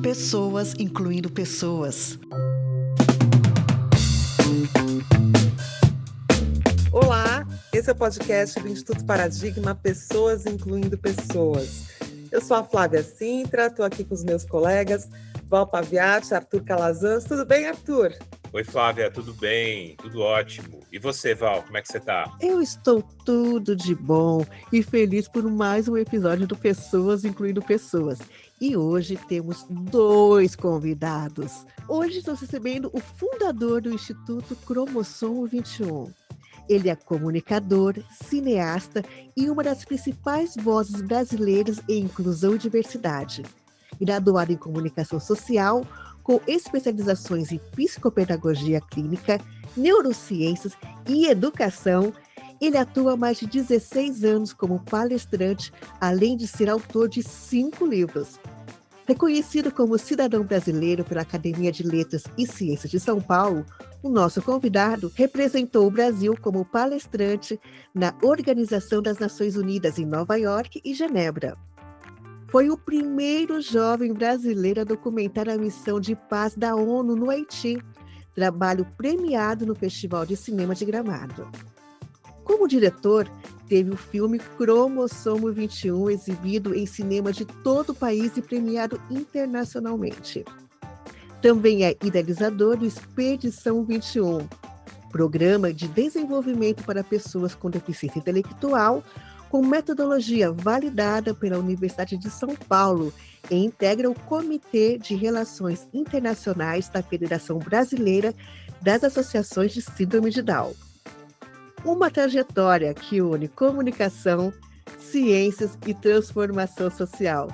Pessoas incluindo pessoas. Olá, esse é o podcast do Instituto Paradigma Pessoas Incluindo Pessoas. Eu sou a Flávia Sintra, estou aqui com os meus colegas Val Paviati, Arthur Calazans. Tudo bem, Arthur? Oi, Flávia, tudo bem? Tudo ótimo. E você, Val, como é que você tá? Eu estou tudo de bom e feliz por mais um episódio do Pessoas Incluindo Pessoas. E hoje temos 2 convidados. Hoje estou recebendo o fundador do Instituto Cromossomo 21. Ele é comunicador, cineasta e uma das principais vozes brasileiras em inclusão e diversidade. Graduado em comunicação social, com especializações em psicopedagogia clínica, neurociências e educação, ele atua há mais de 16 anos como palestrante, além de ser autor de 5 livros. Reconhecido como cidadão brasileiro pela Academia de Letras e Ciências de São Paulo, o nosso convidado representou o Brasil como palestrante na Organização das Nações Unidas em Nova York e Genebra. Foi o primeiro jovem brasileiro a documentar a missão de paz da ONU no Haiti, trabalho premiado no Festival de Cinema de Gramado. Como diretor, teve o filme Cromossomo 21 exibido em cinemas de todo o país e premiado internacionalmente. Também é idealizador do Expedição 21, programa de desenvolvimento para pessoas com deficiência intelectual, com metodologia validada pela Universidade de São Paulo e integra o Comitê de Relações Internacionais da Federação Brasileira das Associações de Síndrome de Down. Uma trajetória que une comunicação, ciências e transformação social.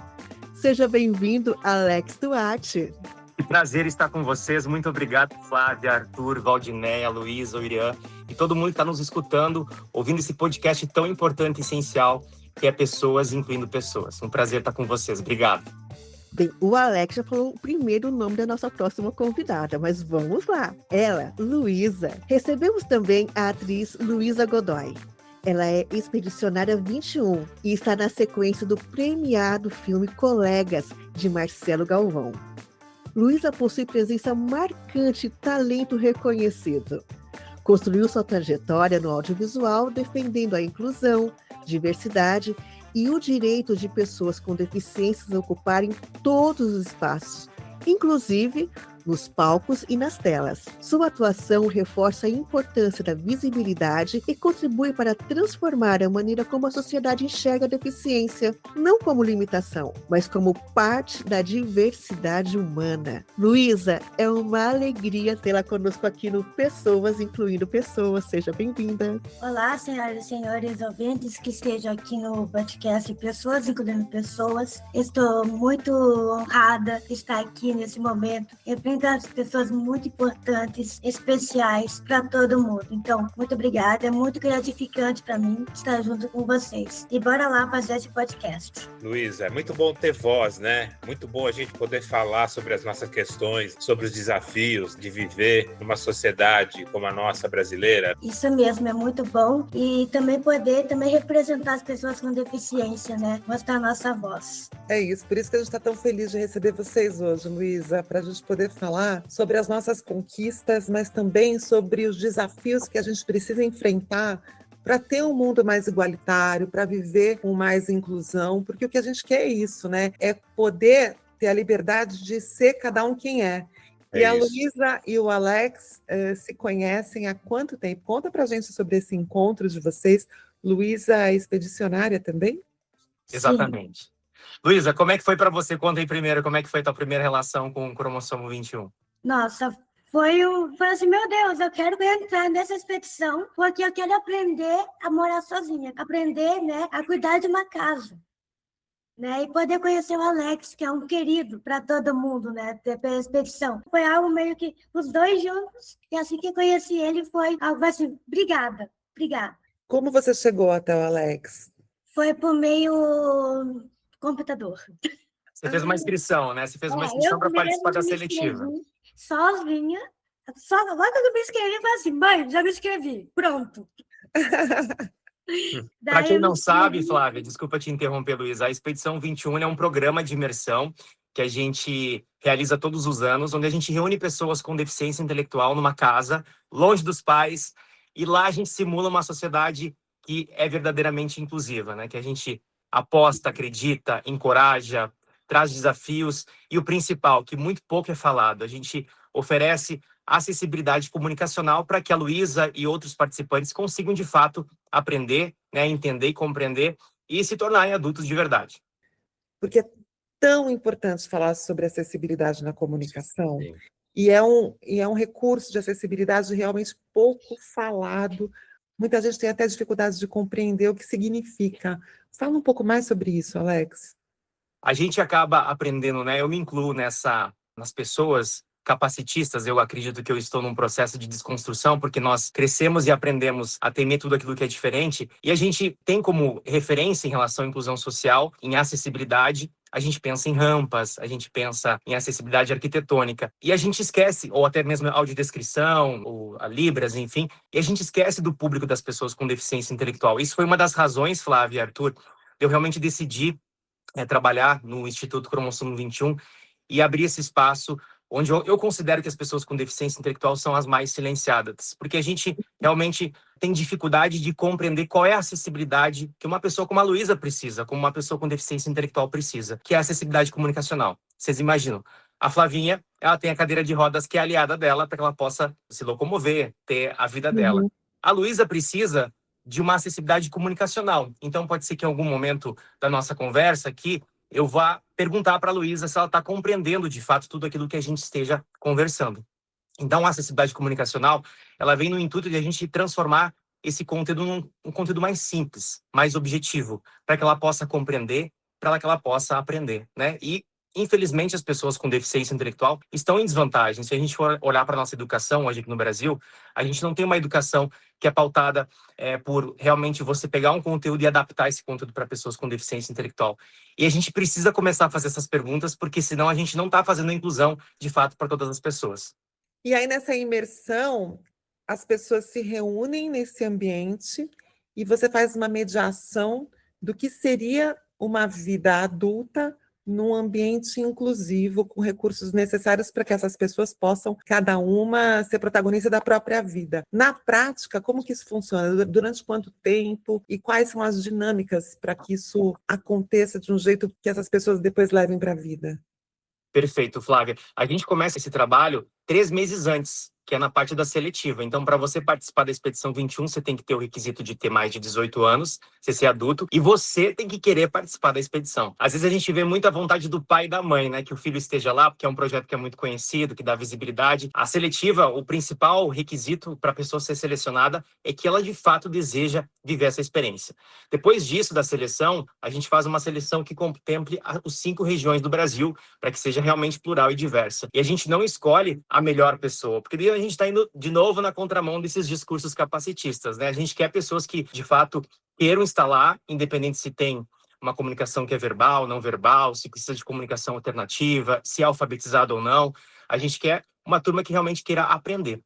Seja bem-vindo, Alex Duarte. Que prazer estar com vocês. Muito obrigado, Flávia, Arthur, Valdinéia, Luísa, Irian e todo mundo que está nos escutando, ouvindo esse podcast tão importante e essencial que é Pessoas Incluindo Pessoas. Um prazer estar com vocês. Obrigado. Bem, o Alex já falou o primeiro nome da nossa próxima convidada, mas vamos lá. Ela, Luísa. Recebemos também a atriz Luísa Godoy. Ela é expedicionária 21 e está na sequência do premiado filme Colegas, de Marcelo Galvão. Luísa possui presença marcante e talento reconhecido. Construiu sua trajetória no audiovisual defendendo a inclusão, diversidade e o direito de pessoas com deficiências a ocuparem todos os espaços, inclusive nos palcos e nas telas. Sua atuação reforça a importância da visibilidade e contribui para transformar a maneira como a sociedade enxerga a deficiência, não como limitação, mas como parte da diversidade humana. Luísa, é uma alegria tê-la conosco aqui no Pessoas Incluindo Pessoas. Seja bem-vinda. Olá, senhoras e senhores ouvintes que estejam aqui no podcast Pessoas Incluindo Pessoas. Estou muito honrada de estar aqui nesse momento, as pessoas muito importantes, especiais para todo mundo. Então, muito obrigada, é muito gratificante para mim estar junto com vocês. E bora lá fazer esse podcast. Luísa, é muito bom ter voz, né? Muito bom a gente poder falar sobre as nossas questões, sobre os desafios de viver numa sociedade como a nossa brasileira. Isso mesmo, é muito bom. E também poder representar as pessoas com deficiência, né? Mostrar a nossa voz. É isso, por isso que a gente está tão feliz de receber vocês hoje, Luísa, para a gente poder falar sobre as nossas conquistas, mas também sobre os desafios que a gente precisa enfrentar para ter um mundo mais igualitário, para viver com mais inclusão, porque o que a gente quer é isso, né? É poder ter a liberdade de ser cada um quem é. E a Luísa e o Alex se conhecem há quanto tempo? Conta para a gente sobre esse encontro de vocês. Luísa é expedicionária também? Exatamente. Luísa, como é que foi para você? Conta aí primeiro, como é que foi a tua primeira relação com o Cromossomo 21? Nossa, foi assim, meu Deus, eu quero entrar nessa expedição porque eu quero aprender a morar sozinha, aprender, né, a cuidar de uma casa, né, e poder conhecer o Alex, que é um querido para todo mundo, né, pela expedição. Foi algo meio que os dois juntos, e assim que eu conheci ele foi algo assim, obrigada. Como você chegou até o Alex? Foi por meio computador. Você fez uma inscrição, né? Você fez uma inscrição para participar da seletiva. Sozinha. Logo que eu me inscrevi, eu falei assim, mãe, já me inscrevi. Pronto. Para quem não sabe, Flávia, desculpa te interromper, Luísa, a Expedição 21 é um programa de imersão que a gente realiza todos os anos, onde a gente reúne pessoas com deficiência intelectual numa casa, longe dos pais, e lá a gente simula uma sociedade que é verdadeiramente inclusiva, né? Que a gente aposta, acredita, encoraja, traz desafios, e o principal, que muito pouco é falado, a gente oferece acessibilidade comunicacional para que a Luísa e outros participantes consigam, de fato, aprender, né, entender e compreender e se tornarem adultos de verdade. Porque é tão importante falar sobre acessibilidade na comunicação, Sim. e é um recurso de acessibilidade realmente pouco falado. Muita gente tem até dificuldade de compreender o que significa. Fala um pouco mais sobre isso, Alex. A gente acaba aprendendo, né? Eu me incluo nas pessoas capacitistas. Eu acredito que eu estou num processo de desconstrução, porque nós crescemos e aprendemos a temer tudo aquilo que é diferente, e a gente tem como referência em relação à inclusão social, em acessibilidade, a gente pensa em rampas, a gente pensa em acessibilidade arquitetônica, e a gente esquece, ou até mesmo audiodescrição, ou a Libras, enfim, e a gente esquece do público das pessoas com deficiência intelectual. Isso foi uma das razões, Flávia e Arthur, de eu realmente decidir trabalhar no Instituto Cromossomo 21 e abrir esse espaço onde eu considero que as pessoas com deficiência intelectual são as mais silenciadas, porque a gente realmente tem dificuldade de compreender qual é a acessibilidade que uma pessoa como a Luísa precisa, como uma pessoa com deficiência intelectual precisa, que é a acessibilidade comunicacional. Vocês imaginam? A Flavinha, ela tem a cadeira de rodas que é aliada dela para que ela possa se locomover, ter a vida dela. A Luísa precisa de uma acessibilidade comunicacional. Então, pode ser que em algum momento da nossa conversa aqui, eu vá perguntar para a Luísa se ela está compreendendo, de fato, tudo aquilo que a gente esteja conversando. Então, a acessibilidade comunicacional, ela vem no intuito de a gente transformar esse conteúdo num conteúdo mais simples, mais objetivo, para que ela possa compreender, para que ela possa aprender, né? E, infelizmente, as pessoas com deficiência intelectual estão em desvantagem. Se a gente for olhar para a nossa educação hoje aqui no Brasil, a gente não tem uma educação que é pautada por realmente você pegar um conteúdo e adaptar esse conteúdo para pessoas com deficiência intelectual. E a gente precisa começar a fazer essas perguntas, porque senão a gente não está fazendo a inclusão, de fato, para todas as pessoas. E aí, nessa imersão, as pessoas se reúnem nesse ambiente e você faz uma mediação do que seria uma vida adulta num ambiente inclusivo, com recursos necessários para que essas pessoas possam, cada uma, ser protagonista da própria vida. Na prática, como que isso funciona? Durante quanto tempo? E quais são as dinâmicas para que isso aconteça de um jeito que essas pessoas depois levem para a vida? Perfeito, Flávia. A gente começa esse trabalho 3 meses antes, que é na parte da seletiva. Então, para você participar da Expedição 21, você tem que ter o requisito de ter mais de 18 anos, você ser adulto, e você tem que querer participar da expedição. Às vezes a gente vê muita vontade do pai e da mãe, né, que o filho esteja lá, porque é um projeto que é muito conhecido, que dá visibilidade. A seletiva, o principal requisito para a pessoa ser selecionada é que ela, de fato, deseja viver essa experiência. Depois disso, da seleção, a gente faz uma seleção que contemple as 5 regiões do Brasil, para que seja realmente plural e diversa. E a gente não escolhe a melhor pessoa, porque daí a gente está indo de novo na contramão desses discursos capacitistas, né? A gente quer pessoas que, de fato, queiram estar lá, independente se tem uma comunicação que é verbal, não verbal, se precisa de comunicação alternativa, se é alfabetizado ou não. A gente quer uma turma que realmente queira aprender.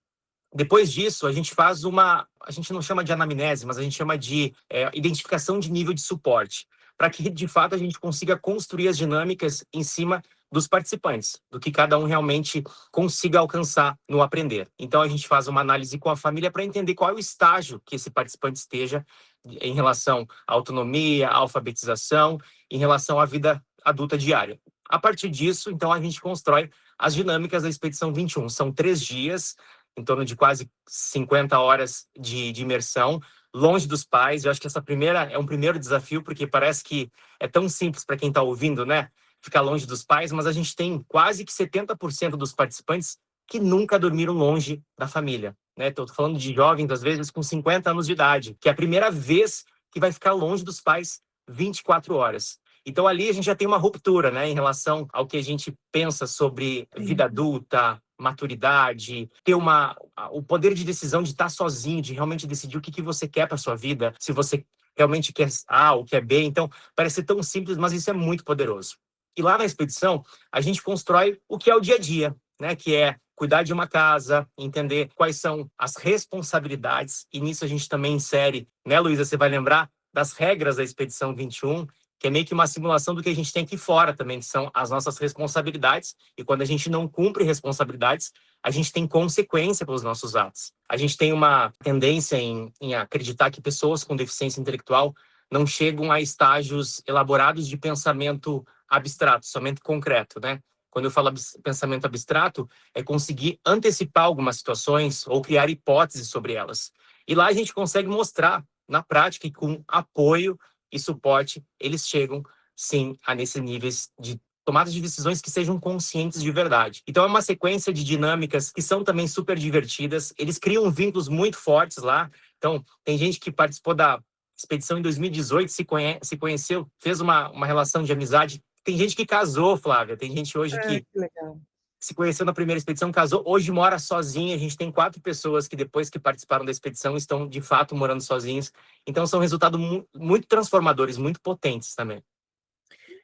Depois disso, a gente faz a gente não chama de anamnese, mas a gente chama de identificação de nível de suporte, para que, de fato, a gente consiga construir as dinâmicas em cima dos participantes, do que cada um realmente consiga alcançar no aprender. Então, a gente faz uma análise com a família para entender qual é o estágio que esse participante esteja em relação à autonomia, à alfabetização, em relação à vida adulta diária. A partir disso, então, a gente constrói as dinâmicas da Expedição 21. São 3 dias, em torno de quase 50 horas de imersão, longe dos pais. Eu acho que essa é um primeiro desafio, porque parece que é tão simples para quem está ouvindo, né? Ficar longe dos pais, mas a gente tem quase que 70% dos participantes que nunca dormiram longe da família, né? Estou falando de jovens, às vezes, com 50 anos de idade, que é a primeira vez que vai ficar longe dos pais 24 horas. Então, ali a gente já tem uma ruptura, né? Em relação ao que a gente pensa sobre vida adulta, maturidade, ter o poder de decisão de estar sozinho, de realmente decidir o que você quer para sua vida, se você realmente quer A ou quer B. Então, parece tão simples, mas isso é muito poderoso. E lá na expedição, a gente constrói o que é o dia a dia, né? Que é cuidar de uma casa, entender quais são as responsabilidades. E nisso a gente também insere, né, Luísa, você vai lembrar das regras da Expedição 21, que é meio que uma simulação do que a gente tem aqui fora também, que são as nossas responsabilidades, e quando a gente não cumpre responsabilidades, a gente tem consequência pelos nossos atos. A gente tem uma tendência em acreditar que pessoas com deficiência intelectual não chegam a estágios elaborados de pensamento abstrato, somente concreto, né? Quando eu falo pensamento abstrato, é conseguir antecipar algumas situações ou criar hipóteses sobre elas. E lá a gente consegue mostrar, na prática, e com apoio e suporte, eles chegam, sim, a nesses níveis de tomadas de decisões que sejam conscientes de verdade. Então, é uma sequência de dinâmicas que são também super divertidas. Eles criam vínculos muito fortes lá. Então, tem gente que participou da expedição em 2018, se conheceu, fez uma relação de amizade. Tem gente que casou, Flávia. Tem gente hoje que legal. se conheceu na primeira expedição, casou, hoje mora sozinha. A gente tem 4 pessoas que depois que participaram da expedição estão, de fato, morando sozinhos. Então, são resultados muito transformadores, muito potentes também.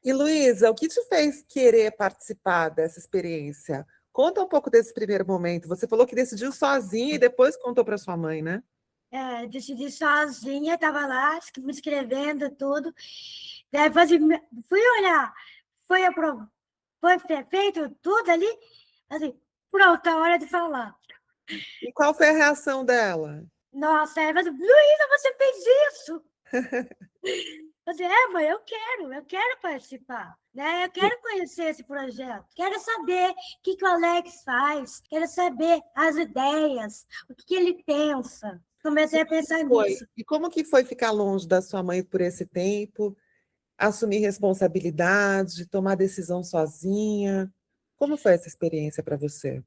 E, Luísa, o que te fez querer participar dessa experiência? Conta um pouco desse primeiro momento. Você falou que decidiu sozinha e depois contou para sua mãe, né? Decidi sozinha, estava lá, me inscrevendo, tudo. Daí fui olhar, foi feito tudo ali, assim, pronto, a hora de falar. E qual foi a reação dela? Nossa, ela falou, Luísa, você fez isso! Eu disse, mãe, eu quero participar, né? Eu quero conhecer esse projeto, quero saber o que o Alex faz, quero saber as ideias, o que ele pensa. Comecei a pensar nisso. E como que foi ficar longe da sua mãe por esse tempo? Assumir responsabilidade, tomar decisão sozinha? Como foi essa experiência para você?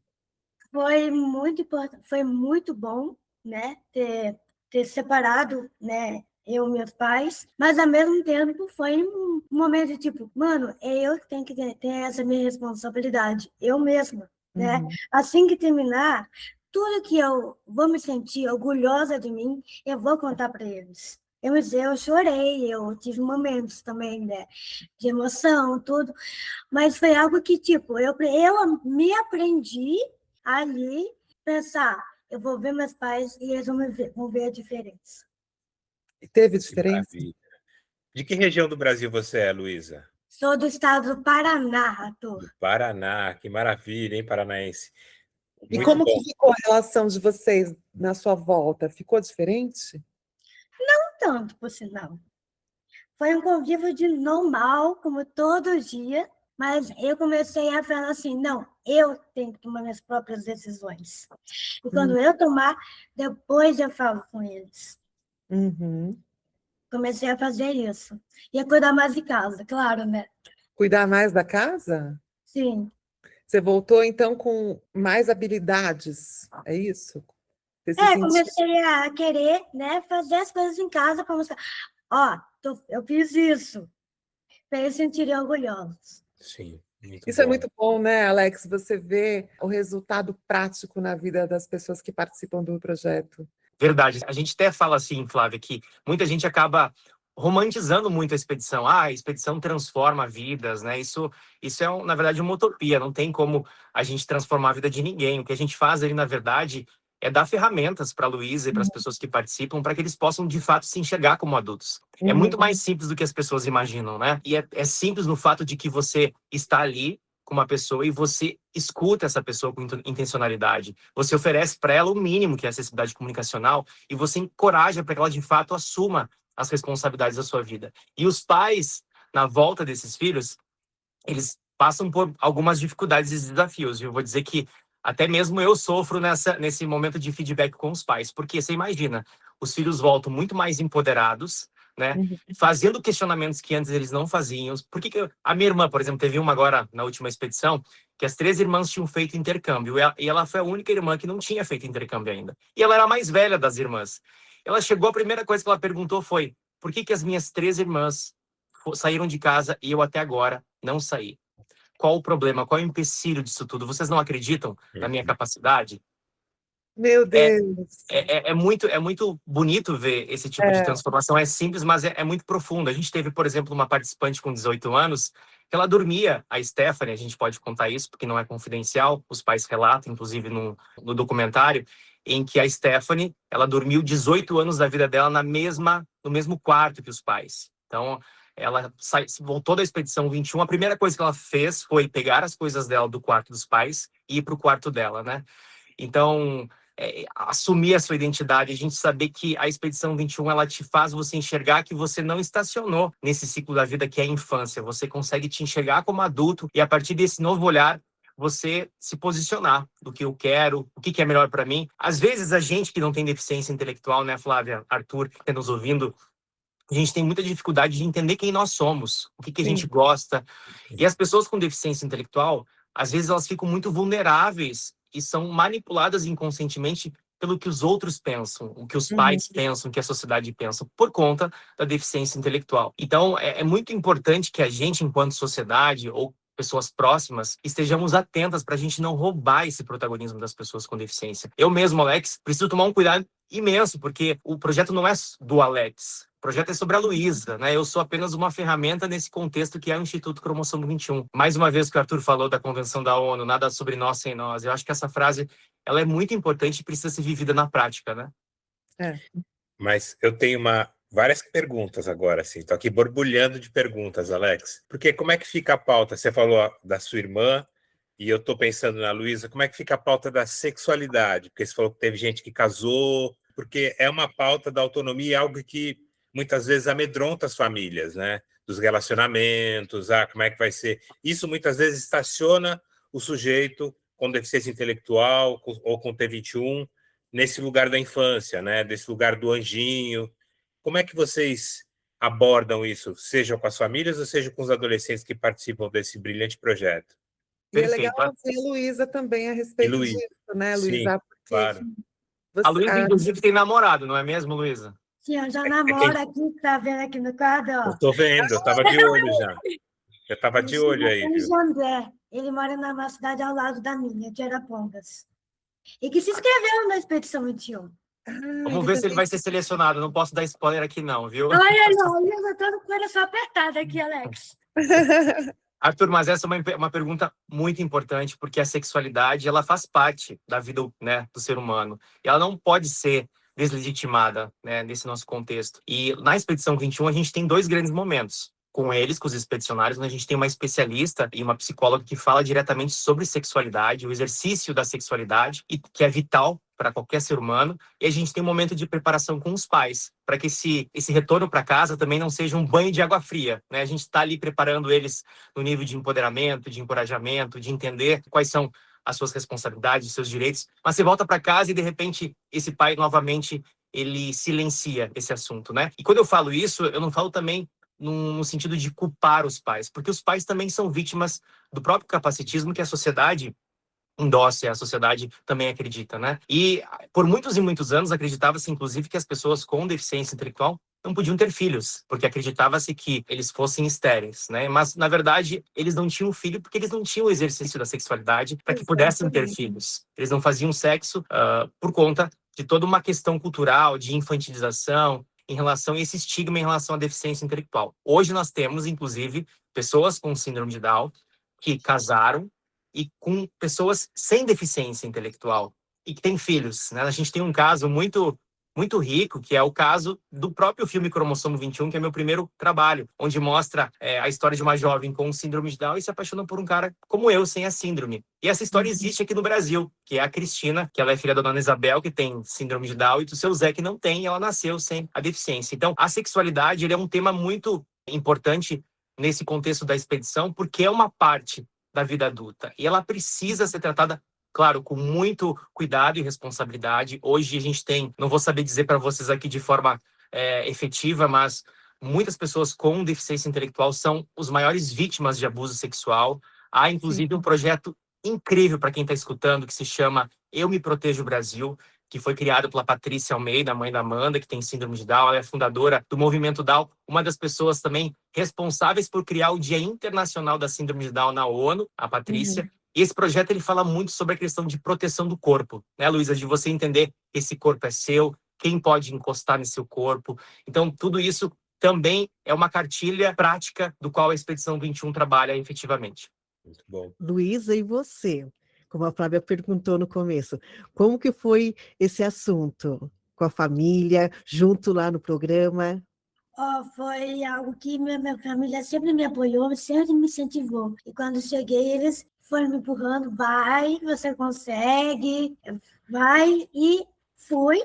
Foi muito importante, foi muito bom, né? Ter separado, né? Eu e meus pais, mas ao mesmo tempo foi um momento de tipo, mano, eu tenho que ter essa minha responsabilidade, eu mesma, né? Assim que terminar, tudo que eu vou me sentir orgulhosa de mim, eu vou contar para eles. Eu chorei, eu tive momentos também, né, de emoção, tudo, mas foi algo que, tipo, eu me aprendi ali, pensar, eu vou ver meus pais e eles vão ver a diferença. E teve diferença? De que região do Brasil você é, Luísa? Sou do estado do Paraná, Arthur. Do Paraná, que maravilha, hein, paranaense? E como que ficou a relação de vocês na sua volta? Ficou diferente? Não tanto, por sinal. Foi um convívio de normal, como todo dia, mas eu comecei a falar assim, não, eu tenho que tomar minhas próprias decisões. E quando eu tomar, depois eu falo com eles. Comecei a fazer isso. E a cuidar mais de casa, claro, né? Cuidar mais da casa? Sim. Você voltou, então, com mais habilidades, é isso? Comecei a querer, né, fazer as coisas em casa para mostrar. Eu fiz isso. Para eles se sentirem orgulhosos. Sim. Isso é muito bom, né, Alex? Você vê o resultado prático na vida das pessoas que participam do projeto. Verdade. A gente até fala assim, Flávia, que muita gente acaba romantizando muito a expedição. A expedição transforma vidas, né? Isso é, na verdade, uma utopia. Não tem como a gente transformar a vida de ninguém. O que a gente faz ali, na verdade, é dar ferramentas para a Luísa e para as pessoas que participam para que eles possam, de fato, se enxergar como adultos. É muito mais simples do que as pessoas imaginam, né? E é simples no fato de que você está ali com uma pessoa e você escuta essa pessoa com intencionalidade. Você oferece para ela o mínimo, que é a acessibilidade comunicacional, e você encoraja para que ela, de fato, assuma as responsabilidades da sua vida. E os pais, na volta desses filhos, eles passam por algumas dificuldades e desafios. Eu vou dizer que até mesmo eu sofro nesse momento de feedback com os pais, porque você imagina, os filhos voltam muito mais empoderados, né? Fazendo questionamentos que antes eles não faziam. Por que a minha irmã, por exemplo, teve uma agora na última expedição, que as 3 irmãs tinham feito intercâmbio, e ela foi a única irmã que não tinha feito intercâmbio ainda. E ela era a mais velha das irmãs. Ela chegou, a primeira coisa que ela perguntou foi, por que as minhas 3 irmãs saíram de casa e eu até agora não saí? Qual o problema? Qual é o empecilho disso tudo? Vocês não acreditam na minha capacidade? Meu Deus! É muito bonito ver esse tipo de transformação. É simples, mas é muito profundo. A gente teve, por exemplo, uma participante com 18 anos, que ela dormia, a Stephanie, a gente pode contar isso, porque não é confidencial, os pais relatam, inclusive no documentário, em que a Stephanie, ela dormiu 18 anos da vida dela no mesmo quarto que os pais. Então, ela voltou da Expedição 21, a primeira coisa que ela fez foi pegar as coisas dela do quarto dos pais e ir para o quarto dela, né? Então, assumir a sua identidade, a gente saber que a Expedição 21, ela te faz você enxergar que você não estacionou nesse ciclo da vida que é a infância, você consegue te enxergar como adulto e a partir desse novo olhar, você se posicionar do que eu quero, o que é melhor para mim. Às vezes, a gente que não tem deficiência intelectual, né, Flávia, Arthur, que está nos ouvindo, a gente tem muita dificuldade de entender quem nós somos, o que a gente gosta. E as pessoas com deficiência intelectual, às vezes elas ficam muito vulneráveis e são manipuladas inconscientemente pelo que os outros pensam, o que os pais pensam, o que a sociedade pensa, por conta da deficiência intelectual. Então, é muito importante que a gente, enquanto sociedade, ou pessoas próximas, estejamos atentas para a gente não roubar esse protagonismo das pessoas com deficiência. Eu mesmo, Alex, preciso tomar um cuidado imenso, porque o projeto não é do Alex, o projeto é sobre a Luísa, né? Eu sou apenas uma ferramenta nesse contexto que é o Instituto Cromossomo 21. Mais uma vez que o Arthur falou da Convenção da ONU, nada sobre nós sem nós, eu acho que essa frase ela é muito importante e precisa ser vivida na prática, né? Mas eu tenho várias perguntas agora, assim. Estou aqui borbulhando de perguntas, Alex. Porque como é que fica a pauta? Você falou da sua irmã, e eu estou pensando na Luísa, como é que fica a pauta da sexualidade? Porque você falou que teve gente que casou, porque é uma pauta da autonomia, algo que muitas vezes amedronta as famílias, né? Dos relacionamentos, como é que vai ser? Isso muitas vezes estaciona o sujeito com deficiência intelectual ou com T21 nesse lugar da infância, né? Desse lugar do anjinho. Como é que vocês abordam isso, seja com as famílias ou seja com os adolescentes que participam desse brilhante projeto? E é legal ouvir a Luísa também a respeito disso, né, Luísa? Sim, porque claro. A Luísa, inclusive, tem namorado, não é mesmo, Luísa? Sim, eu já namoro aqui, tá vendo aqui no quadro, ó. Eu tô vendo, eu tava de olho já. Eu tava de olho aí, viu? Jandé, ele mora numa cidade ao lado da minha, de Arapongas. E que se inscreveu na Expedição 21. Vamos ver se ele vai ser selecionado. Não posso dar spoiler aqui não, viu? Olha, não, eu tô com o coração apertado aqui, Alex. Arthur, mas essa é uma pergunta muito importante, porque a sexualidade ela faz parte da vida, né, do ser humano. E ela não pode ser deslegitimada, né, nesse nosso contexto. E na Expedição 21 a gente tem dois grandes momentos. Com eles, com os expedicionários, onde a gente tem uma especialista e uma psicóloga que fala diretamente sobre sexualidade, o exercício da sexualidade, e que é vital para qualquer ser humano. E a gente tem um momento de preparação com os pais, para que esse retorno para casa também não seja um banho de água fria, né? A gente está ali preparando eles no nível de empoderamento, de encorajamento, de entender quais são as suas responsabilidades, os seus direitos. Mas você volta para casa e, de repente, esse pai, novamente, ele silencia esse assunto, né? E quando eu falo isso, eu não falo também no sentido de culpar os pais, porque os pais também são vítimas do próprio capacitismo que a sociedade endossa, a sociedade também acredita, né? E por muitos e muitos anos acreditava-se, inclusive, que as pessoas com deficiência intelectual não podiam ter filhos, porque acreditava-se que eles fossem estéreis, né? Mas, na verdade, eles não tinham filho porque eles não tinham o exercício da sexualidade para que pudessem ter filhos. Eles não faziam sexo por conta de toda uma questão cultural, de infantilização, em relação a esse estigma em relação à deficiência intelectual. Hoje nós temos, inclusive, pessoas com síndrome de Down que casaram e com pessoas sem deficiência intelectual e que têm filhos, né? A gente tem um caso muito rico, que é o caso do próprio filme Cromossomo 21, que é meu primeiro trabalho, onde mostra a história de uma jovem com síndrome de Down e se apaixona por um cara como eu, sem a síndrome. E essa história existe aqui no Brasil, que é a Cristina, que ela é filha da dona Isabel, que tem síndrome de Down, e do seu Zé, que não tem, e ela nasceu sem a deficiência. Então, a sexualidade ele é um tema muito importante nesse contexto da expedição, porque é uma parte da vida adulta. E ela precisa ser tratada, claro, com muito cuidado e responsabilidade. Hoje a gente tem, não vou saber dizer para vocês aqui de forma efetiva, mas muitas pessoas com deficiência intelectual são os maiores vítimas de abuso sexual. Há, inclusive, um projeto incrível para quem está escutando, que se chama Eu Me Protejo Brasil, que foi criado pela Patrícia Almeida, mãe da Amanda, que tem síndrome de Down. Ela é fundadora do Movimento Down, uma das pessoas também responsáveis por criar o Dia Internacional da Síndrome de Down na ONU, a Patrícia. E esse projeto ele fala muito sobre a questão de proteção do corpo, né, Luísa? De você entender que esse corpo é seu, quem pode encostar no seu corpo. Então, tudo isso também é uma cartilha prática do qual a Expedição 21 trabalha efetivamente. Muito bom. Luísa, e você? Como a Flávia perguntou no começo, como que foi esse assunto com a família, junto lá no programa? Foi algo que minha família sempre me apoiou, sempre me incentivou. E quando cheguei, eles foram me empurrando, vai, você consegue, vai, e fui.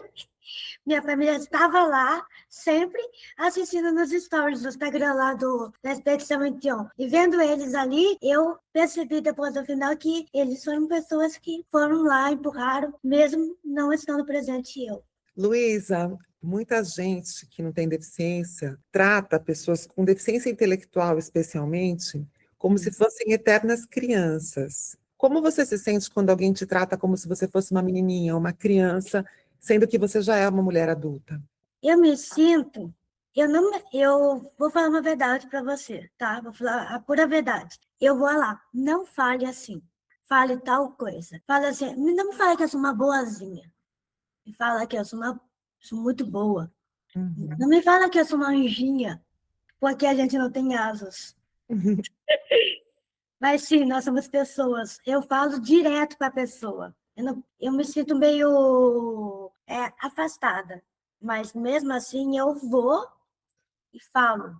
Minha família estava lá, sempre assistindo nos stories do Instagram lá da Expedição 21. E vendo eles ali, eu percebi depois do final que eles foram pessoas que foram lá, empurraram, mesmo não estando presente eu. Luísa, muita gente que não tem deficiência trata pessoas com deficiência intelectual, especialmente, como se fossem eternas crianças. Como você se sente quando alguém te trata como se você fosse uma menininha, uma criança, sendo que você já é uma mulher adulta? Eu me sinto, eu vou falar uma verdade para você, tá? Vou falar a pura verdade. Eu vou lá, não fale assim, fale tal coisa. Fala assim, não me fale que eu sou uma boazinha. Me fala que eu sou muito boa. Uhum. Não me fala que eu sou uma anjinha, porque a gente não tem asas. Mas sim, nós somos pessoas. Eu falo direto para a pessoa. Eu me sinto meio afastada. Mas mesmo assim eu vou e falo.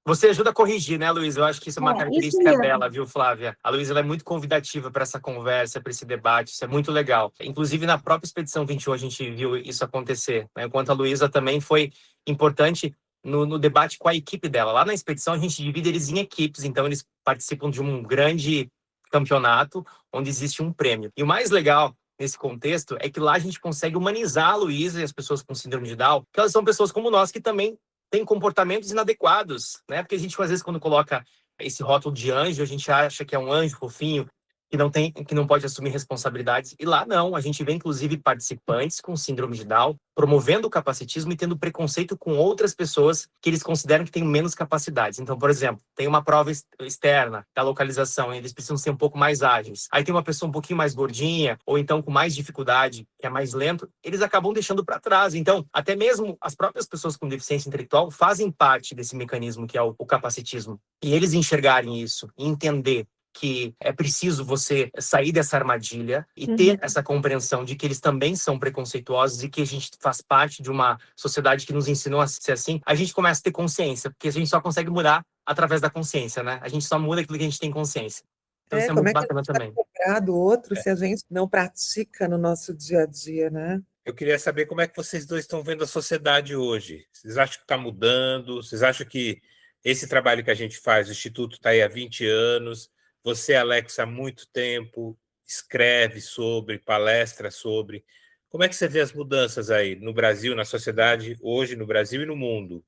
Você ajuda a corrigir, né, Luísa? Eu acho que isso é uma Isso característica mesmo. dela, viu, Flávia? A Luísa ela é muito convidativa para essa conversa, para esse debate, isso é muito legal. Inclusive, na própria Expedição 21, a gente viu isso acontecer, né? Enquanto a Luísa também foi importante no debate com a equipe dela. Lá na Expedição, a gente divide eles em equipes, então eles participam de um grande campeonato, onde existe um prêmio. E o mais legal nesse contexto é que lá a gente consegue humanizar a Luísa e as pessoas com síndrome de Down, que elas são pessoas como nós que também tem comportamentos inadequados, né? Porque a gente, às vezes, quando coloca esse rótulo de anjo, a gente acha que é um anjo fofinho, que não pode assumir responsabilidades. E lá não, a gente vê, inclusive, participantes com síndrome de Down promovendo o capacitismo e tendo preconceito com outras pessoas que eles consideram que têm menos capacidades. Então, por exemplo, tem uma prova externa da localização, eles precisam ser um pouco mais ágeis. Aí tem uma pessoa um pouquinho mais gordinha, ou então com mais dificuldade, que é mais lento, eles acabam deixando para trás. Então, até mesmo as próprias pessoas com deficiência intelectual fazem parte desse mecanismo que é o capacitismo. E eles enxergarem isso e entender que é preciso você sair dessa armadilha e ter essa compreensão de que eles também são preconceituosos e que a gente faz parte de uma sociedade que nos ensinou a ser assim, a gente começa a ter consciência, porque a gente só consegue mudar através da consciência, né? A gente só muda aquilo que a gente tem consciência. Então isso é muito bacana também. Como é que a gente vai cobrar do outro se a gente não pratica no nosso dia a dia, né? Eu queria saber como é que vocês dois estão vendo a sociedade hoje. Vocês acham que está mudando? Vocês acham que esse trabalho que a gente faz, o Instituto está aí há 20 anos, você, Alex, há muito tempo, escreve sobre, palestra sobre. Como é que você vê as mudanças aí no Brasil, na sociedade, hoje no Brasil e no mundo?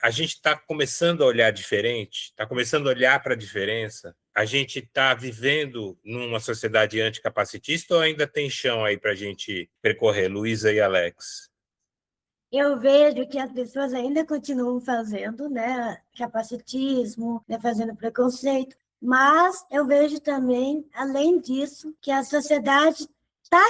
A gente está começando a olhar diferente? Está começando a olhar para a diferença? A gente está vivendo numa sociedade anticapacitista ou ainda tem chão aí para a gente percorrer, Luísa e Alex? Eu vejo que as pessoas ainda continuam fazendo, né, capacitismo, né, fazendo preconceito, mas eu vejo também, além disso, que a sociedade está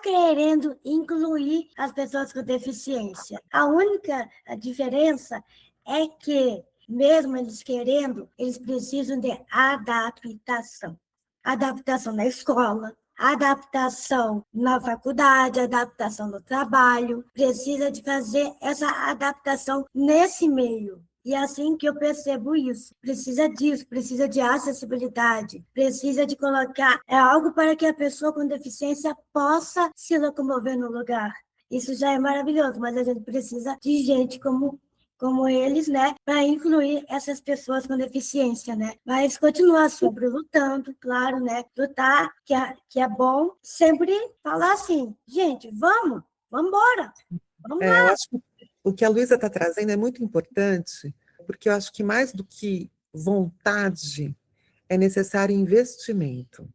querendo incluir as pessoas com deficiência. A única diferença é que, mesmo eles querendo, eles precisam de adaptação. Adaptação na escola, adaptação na faculdade, adaptação no trabalho. Precisa de fazer essa adaptação nesse meio. E é assim que eu percebo isso. Precisa disso, precisa de acessibilidade, precisa de colocar algo para que a pessoa com deficiência possa se locomover no lugar. Isso já é maravilhoso, mas a gente precisa de gente como eles, né, para incluir essas pessoas com deficiência, né? Mas continuar sempre lutando, claro, né? Lutar, que é bom, sempre falar assim, gente, vamos embora. Vamos lá. Eu acho que o que a Luísa está trazendo é muito importante, porque eu acho que mais do que vontade, é necessário investimento.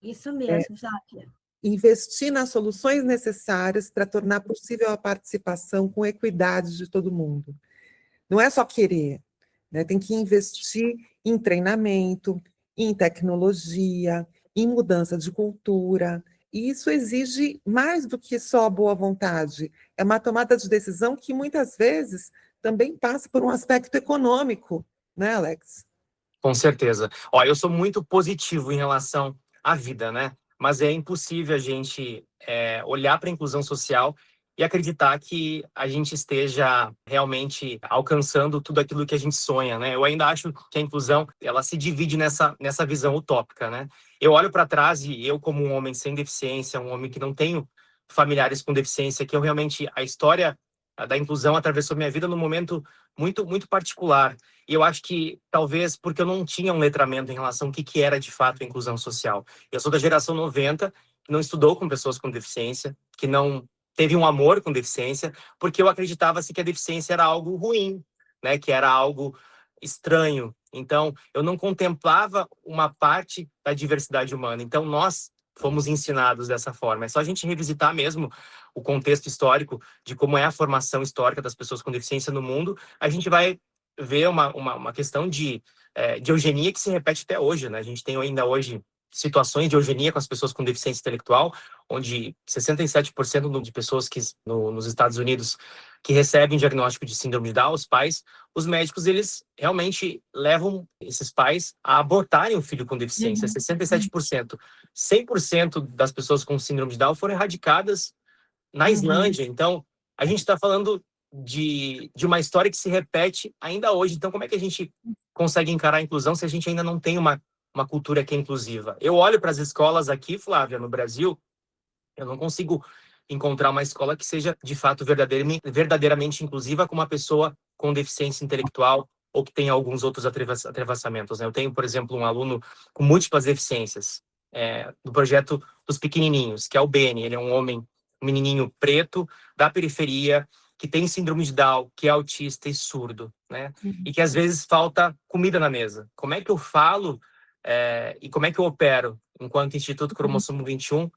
Isso mesmo, Sáquia. Investir nas soluções necessárias para tornar possível a participação com equidade de todo mundo. Não é só querer, né? Tem que investir em treinamento, em tecnologia, em mudança de cultura. E isso exige mais do que só boa vontade. É uma tomada de decisão que muitas vezes também passa por um aspecto econômico, né, Alex? Com certeza. Ó, eu sou muito positivo em relação à vida, né? Mas é impossível a gente olhar para a inclusão social e acreditar que a gente esteja realmente alcançando tudo aquilo que a gente sonha, né? Eu ainda acho que a inclusão, ela se divide nessa visão utópica, né? Eu olho para trás e eu, como um homem sem deficiência, um homem que não tenho familiares com deficiência, que eu realmente, a história da inclusão atravessou minha vida num momento muito, muito particular. E eu acho que, talvez, porque eu não tinha um letramento em relação ao que era, de fato, a inclusão social. Eu sou da geração 90, que não estudou com pessoas com deficiência, que não teve um amor com deficiência, porque eu acreditava-se que a deficiência era algo ruim, né? Que era algo estranho. Então, eu não contemplava uma parte da diversidade humana. Então, nós fomos ensinados dessa forma. É só a gente revisitar mesmo o contexto histórico de como é a formação histórica das pessoas com deficiência no mundo, a gente vai ver uma questão de eugenia que se repete até hoje, né? A gente tem ainda hoje situações de eugenia com as pessoas com deficiência intelectual, onde 67% de pessoas nos Estados Unidos que recebem diagnóstico de síndrome de Down, os médicos, eles realmente levam esses pais a abortarem o filho com deficiência. 67%. 100% das pessoas com síndrome de Down foram erradicadas na Islândia. Então, a gente está falando de uma história que se repete ainda hoje. Então, como é que a gente consegue encarar a inclusão se a gente ainda não tem uma cultura que é inclusiva? Eu olho para as escolas aqui, Flávia, no Brasil, eu não consigo encontrar uma escola que seja, de fato, verdadeiramente inclusiva com uma pessoa com deficiência intelectual ou que tenha alguns outros atravessamentos, né? Eu tenho, por exemplo, um aluno com múltiplas deficiências, do projeto dos pequenininhos, que é o Beni. Ele é um menininho preto, da periferia, que tem síndrome de Down, que é autista e surdo, né? E que, às vezes, falta comida na mesa. Como é que eu falo e como é que eu opero enquanto Instituto Cromossomo 21,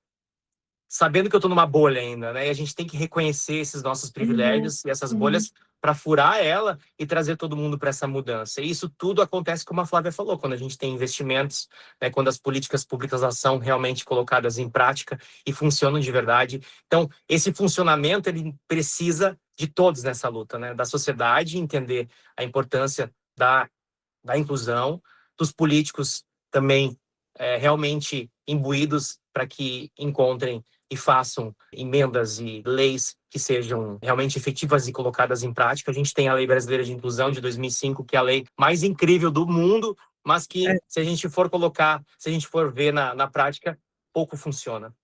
sabendo que eu estou numa bolha ainda, né? E a gente tem que reconhecer esses nossos privilégios e essas bolhas para furar ela e trazer todo mundo para essa mudança. E isso tudo acontece, como a Flávia falou, quando a gente tem investimentos, né? Quando as políticas públicas são realmente colocadas em prática e funcionam de verdade. Então, esse funcionamento, ele precisa de todos nessa luta, né? Da sociedade entender a importância da inclusão, dos políticos também realmente imbuídos para que encontrem e façam emendas e leis que sejam realmente efetivas e colocadas em prática. A gente tem a Lei Brasileira de Inclusão de 2005, que é a lei mais incrível do mundo, mas que, se a gente for ver na prática, pouco funciona.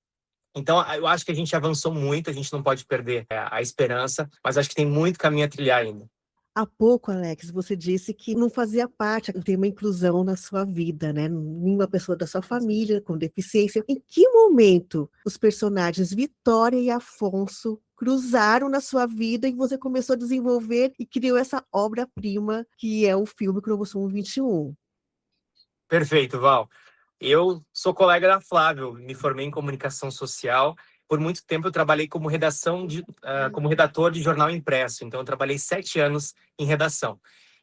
Então, eu acho que a gente avançou muito, a gente não pode perder a esperança, mas acho que tem muito caminho a trilhar ainda. Há pouco, Alex, você disse que não fazia parte do tema inclusão na sua vida, né? Nenhuma pessoa da sua família com deficiência. Em que momento os personagens Vitória e Afonso cruzaram na sua vida e você começou a desenvolver e criou essa obra-prima que é o filme Cromossomo 21? Perfeito, Val. Eu sou colega da Flávia, eu me formei em comunicação social. Por muito tempo eu trabalhei como redator de jornal impresso. Então eu trabalhei 7 anos em redação.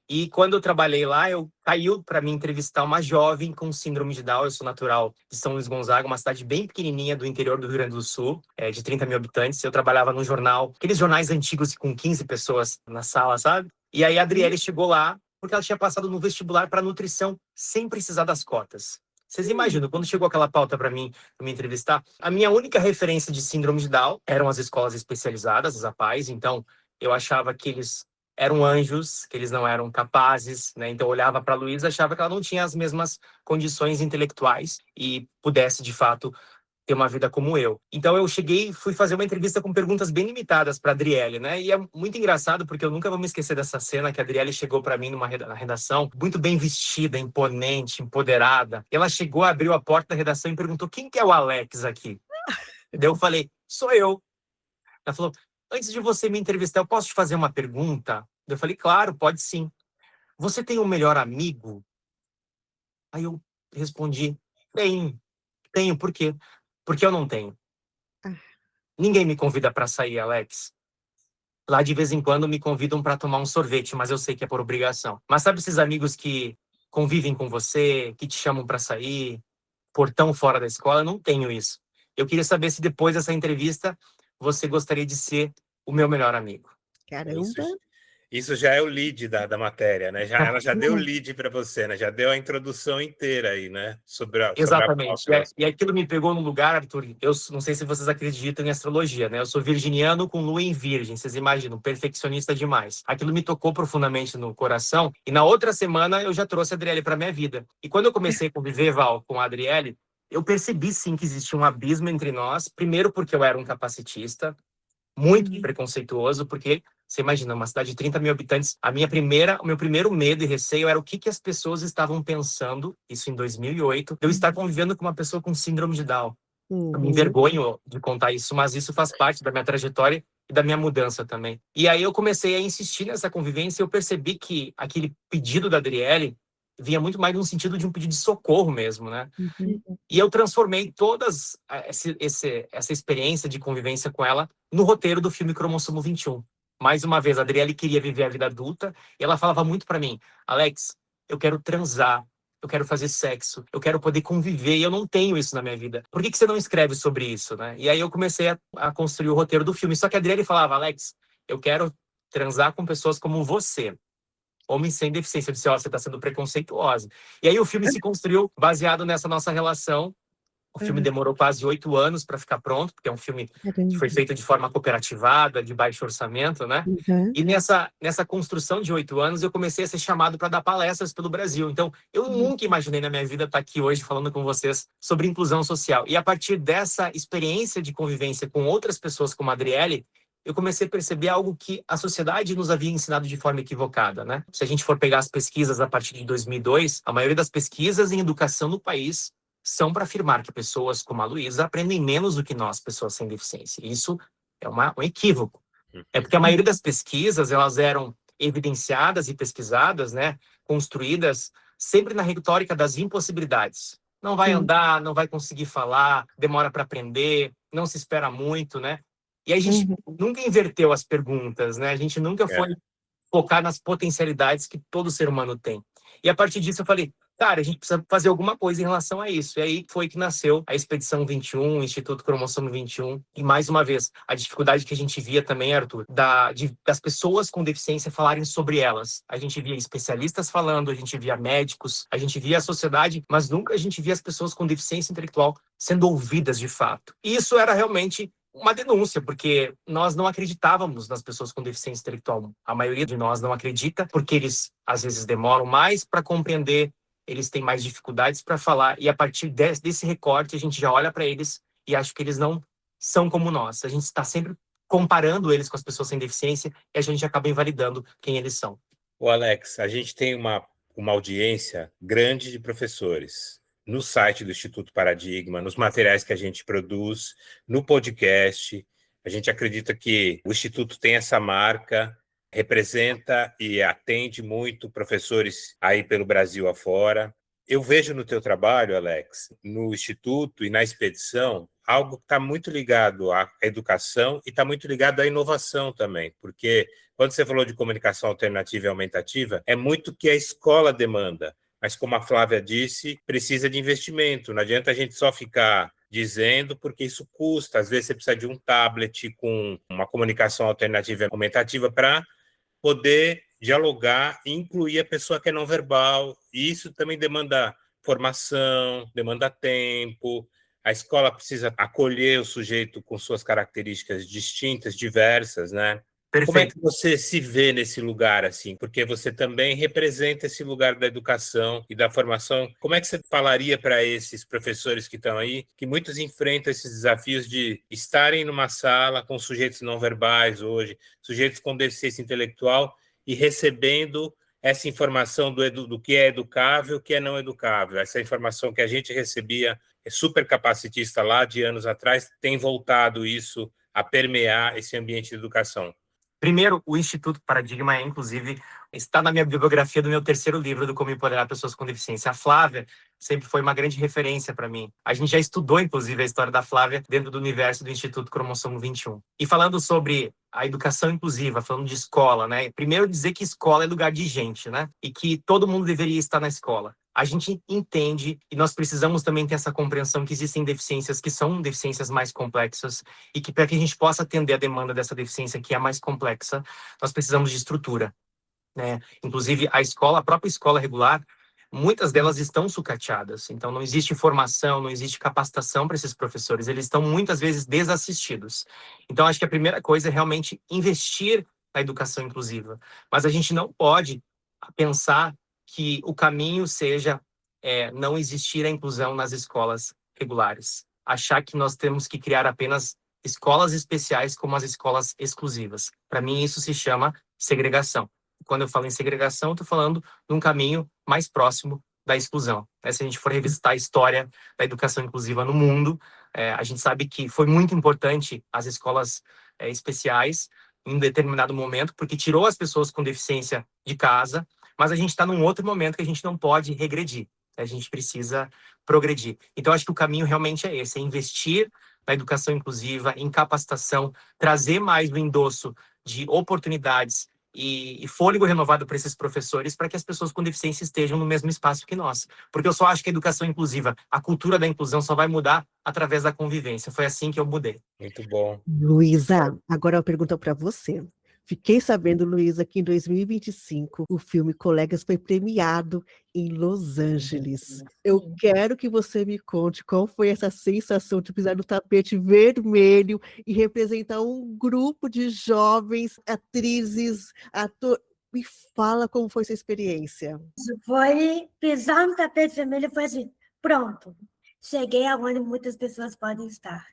E quando eu trabalhei lá, caiu para mim entrevistar uma jovem com síndrome de Down. Eu sou natural de São Luís Gonzaga, uma cidade bem pequenininha do interior do Rio Grande do Sul, de 30 mil habitantes. Eu trabalhava num jornal, aqueles jornais antigos com 15 pessoas na sala, sabe? E aí a Adriele chegou lá porque ela tinha passado no vestibular para nutrição sem precisar das cotas. Vocês imaginam, quando chegou aquela pauta para mim me entrevistar, a minha única referência de síndrome de Down eram as escolas especializadas, as APAES. Então, eu achava que eles eram anjos, que eles não eram capazes, né? Então, eu olhava para a Luísa e achava que ela não tinha as mesmas condições intelectuais e pudesse, de fato, ter uma vida como eu. Então, eu fui fazer uma entrevista com perguntas bem limitadas para a Adriele, né? E é muito engraçado, porque eu nunca vou me esquecer dessa cena que a Adriele chegou para mim na redação, muito bem vestida, imponente, empoderada. E ela chegou, abriu a porta da redação e perguntou: quem que é o Alex aqui? Daí eu falei: sou eu. Ela falou: antes de você me entrevistar, eu posso te fazer uma pergunta? Eu falei: claro, pode sim. Você tem um melhor amigo? Aí eu respondi: tenho, por quê? Porque eu não tenho. Ninguém me convida para sair, Alex. Lá, de vez em quando, me convidam para tomar um sorvete, mas eu sei que é por obrigação. Mas sabe esses amigos que convivem com você, que te chamam para sair, portão fora da escola? Eu não tenho isso. Eu queria saber se depois dessa entrevista você gostaria de ser o meu melhor amigo. Caramba! Isso já é o lead da matéria, né? Ela já deu o lead para você, né? Já deu a introdução inteira aí, né? Sobre a Exatamente. pauta. E aquilo me pegou num lugar, Arthur, eu não sei se vocês acreditam em astrologia, né? Eu sou virginiano com lua em virgem, vocês imaginam, perfeccionista demais. Aquilo me tocou profundamente no coração, e na outra semana eu já trouxe a Adriele para minha vida. E quando eu comecei a conviver, Val, com a Adriele, eu percebi sim que existia um abismo entre nós, primeiro porque eu era um capacitista, muito preconceituoso, porque você imagina, uma cidade de 30 mil habitantes, o meu primeiro medo e receio era o que as pessoas estavam pensando, isso em 2008, de eu estar convivendo com uma pessoa com síndrome de Down. Eu me envergonho de contar isso, mas isso faz parte da minha trajetória e da minha mudança também. E aí eu comecei a insistir nessa convivência e eu percebi que aquele pedido da Adriele vinha muito mais no sentido de um pedido de socorro mesmo, né? E eu transformei todas essa experiência de convivência com ela no roteiro do filme Cromossomo 21. Mais uma vez, a Adriele queria viver a vida adulta e ela falava muito para mim, Alex, eu quero transar, eu quero fazer sexo, eu quero poder conviver e eu não tenho isso na minha vida. Por que você não escreve sobre isso, né? E aí eu comecei a construir o roteiro do filme. Só que a Adriele falava, Alex, eu quero transar com pessoas como você. Homens sem deficiência. Eu disse, você está sendo preconceituosa. E aí o filme se construiu baseado nessa nossa relação. O filme demorou quase 8 anos para ficar pronto, porque é um filme que foi feito de forma cooperativada, de baixo orçamento, né? E nessa construção de 8 anos, eu comecei a ser chamado para dar palestras pelo Brasil. Então, eu nunca imaginei na minha vida estar aqui hoje falando com vocês sobre inclusão social. E a partir dessa experiência de convivência com outras pessoas como a Adriele, eu comecei a perceber algo que a sociedade nos havia ensinado de forma equivocada, né? Se a gente for pegar as pesquisas a partir de 2002, a maioria das pesquisas em educação no país são para afirmar que pessoas como a Luísa aprendem menos do que nós, pessoas sem deficiência. Isso é um equívoco. É porque a maioria das pesquisas, elas eram evidenciadas e pesquisadas, né, construídas sempre na retórica das impossibilidades. Não vai andar, não vai conseguir falar, demora para aprender, não se espera muito, né? E a gente nunca inverteu as perguntas, né? A gente nunca foi focar nas potencialidades que todo ser humano tem. E a partir disso eu falei, cara, a gente precisa fazer alguma coisa em relação a isso. E aí foi que nasceu a Expedição 21, o Instituto Cromossomo 21. E mais uma vez, a dificuldade que a gente via também, Arthur, das pessoas com deficiência falarem sobre elas. A gente via especialistas falando, a gente via médicos, a gente via a sociedade, mas nunca a gente via as pessoas com deficiência intelectual sendo ouvidas de fato. E isso era realmente uma denúncia, porque nós não acreditávamos nas pessoas com deficiência intelectual. A maioria de nós não acredita, porque eles, às vezes, demoram mais para compreender, eles têm mais dificuldades para falar, e a partir desse recorte, a gente já olha para eles e acha que eles não são como nós. A gente está sempre comparando eles com as pessoas sem deficiência e a gente acaba invalidando quem eles são. Ô Alex, a gente tem uma audiência grande de professores no site do Instituto Paradigma, nos materiais que a gente produz, no podcast. A gente acredita que o Instituto tem essa marca, representa e atende muito professores aí pelo Brasil afora. Eu vejo no teu trabalho, Alex, no Instituto e na expedição, algo que está muito ligado à educação e está muito ligado à inovação também, porque quando você falou de comunicação alternativa e aumentativa, é muito o que a escola demanda. Mas, como a Flávia disse, precisa de investimento. Não adianta a gente só ficar dizendo, porque isso custa. Às vezes você precisa de um tablet com uma comunicação alternativa e aumentativa para poder dialogar e incluir a pessoa que é não verbal. E isso também demanda formação, demanda tempo. A escola precisa acolher o sujeito com suas características distintas, diversas, né? Perfeito. Como é que você se vê nesse lugar, assim? Porque você também representa esse lugar da educação e da formação. Como é que você falaria para esses professores que estão aí, que muitos enfrentam esses desafios de estarem numa sala com sujeitos não verbais hoje, sujeitos com deficiência intelectual, e recebendo essa informação do que é educável, o que é não educável? Essa informação que a gente recebia, é super capacitista lá de anos atrás, tem voltado isso a permear esse ambiente de educação. Primeiro, o Instituto Paradigma, inclusive, está na minha bibliografia do meu terceiro livro do Como Empoderar Pessoas com Deficiência. A Flávia sempre foi uma grande referência para mim. A gente já estudou, inclusive, a história da Flávia dentro do universo do Instituto Cromossomo 21. E falando sobre a educação inclusiva, falando de escola, né? Primeiro dizer que escola é lugar de gente, né? E que todo mundo deveria estar na escola. A gente entende e nós precisamos também ter essa compreensão que existem deficiências que são deficiências mais complexas e que para que a gente possa atender a demanda dessa deficiência que é mais complexa, nós precisamos de estrutura. né? Inclusive, a própria escola regular, muitas delas estão sucateadas. Então, não existe formação, não existe capacitação para esses professores. Eles estão, muitas vezes, desassistidos. Então, acho que a primeira coisa é realmente investir na educação inclusiva. Mas a gente não pode pensar que o caminho seja não existir a inclusão nas escolas regulares. Achar que nós temos que criar apenas escolas especiais como as escolas exclusivas. Para mim, isso se chama segregação. Quando eu falo em segregação, eu estou falando de um caminho mais próximo da exclusão. Se a gente for revisitar a história da educação inclusiva no mundo, a gente sabe que foi muito importante as escolas especiais em um determinado momento, porque tirou as pessoas com deficiência de casa, mas a gente está num outro momento que a gente não pode regredir. A gente precisa progredir. Então, acho que o caminho realmente é esse, é investir na educação inclusiva, em capacitação, trazer mais o endosso de oportunidades e fôlego renovado para esses professores, para que as pessoas com deficiência estejam no mesmo espaço que nós. Porque eu só acho que a educação inclusiva, a cultura da inclusão só vai mudar através da convivência. Foi assim que eu mudei. Muito bom. Luísa, agora uma pergunta para você. Fiquei sabendo, Luísa, que em 2025 o filme Colegas foi premiado em Los Angeles. Eu quero que você me conte qual foi essa sensação de pisar no tapete vermelho e representar um grupo de jovens atrizes, atores. Me fala como foi essa experiência. Foi pisar no tapete vermelho e foi assim, pronto, cheguei aonde muitas pessoas podem estar.